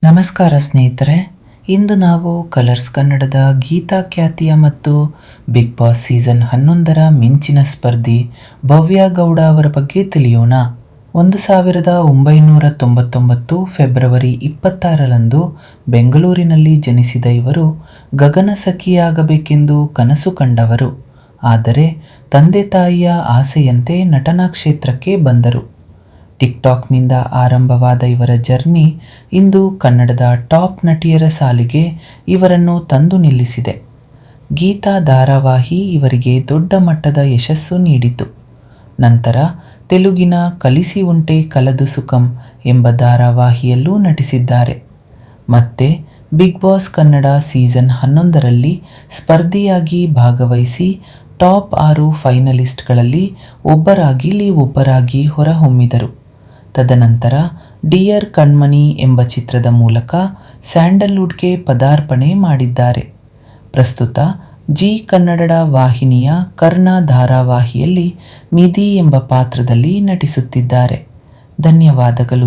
ನಮಸ್ಕಾರ ಸ್ನೇಹಿತರೆ, ಇಂದು ನಾವು ಕಲರ್ಸ್ ಕನ್ನಡದ ಗೀತಾ ಖ್ಯಾತಿಯ ಮತ್ತು ಬಿಗ್ ಬಾಸ್ ಸೀಸನ್ 11ರ ಮಿಂಚಿನ ಸ್ಪರ್ಧಿ ಭವ್ಯ ಗೌಡ ಅವರ ಬಗ್ಗೆ ತಿಳಿಯೋಣ. 1999 ಫೆಬ್ರವರಿ 26ರಂದು ಬೆಂಗಳೂರಿನಲ್ಲಿ ಜನಿಸಿದ ಇವರು ಗಗನಸಖಿಯಾಗಬೇಕೆಂದು ಕನಸು ಕಂಡವರು. ಆದರೆ ತಂದೆ ತಾಯಿಯ ಆಸೆಯಂತೆ ನಟನಾ ಕ್ಷೇತ್ರಕ್ಕೆ ಬಂದರು. ಟಿಕ್ಟಾಕ್ನಿಂದ ಆರಂಭವಾದ ಇವರ ಜರ್ನಿ ಇಂದು ಕನ್ನಡದ ಟಾಪ್ ನಟಿಯರ ಸಾಲಿಗೆ ಇವರನ್ನು ತಂದು ನಿಲ್ಲಿಸಿದೆ. ಗೀತಾ ಧಾರಾವಾಹಿ ಇವರಿಗೆ ದೊಡ್ಡ ಮಟ್ಟದ ಯಶಸ್ಸು ನೀಡಿತು. ನಂತರ ತೆಲುಗಿನ ಕಲಿಸಿ ಉಂಟೆ ಕಲದು ಸುಖಂ ಎಂಬ ಧಾರಾವಾಹಿಯಲ್ಲೂ ನಟಿಸಿದ್ದಾರೆ. ಮತ್ತೆ ಬಿಗ್ ಬಾಸ್ ಕನ್ನಡ ಸೀಸನ್ 11ರಲ್ಲಿ ಸ್ಪರ್ಧಿಯಾಗಿ ಭಾಗವಹಿಸಿ ಟಾಪ್ 6 ಫೈನಲಿಸ್ಟ್ಗಳಲ್ಲಿ ಒಬ್ಬರಾಗಿ ಹೊರಹೊಮ್ಮಿದರು. ತದನಂತರ ಡಿಯರ್ ಕಣ್ಮಣಿ ಎಂಬ ಚಿತ್ರದ ಮೂಲಕ ಸ್ಯಾಂಡಲ್ವುಡ್ಗೆ ಪದಾರ್ಪಣೆ ಮಾಡಿದ್ದಾರೆ. ಪ್ರಸ್ತುತ ಜಿ ಕನ್ನಡ ವಾಹಿನಿಯ ಕರ್ಣ ಧಾರಾವಾಹಿಯಲ್ಲಿ ಮಿದಿ ಎಂಬ ಪಾತ್ರದಲ್ಲಿ ನಟಿಸುತ್ತಿದ್ದಾರೆ. ಧನ್ಯವಾದಗಳು.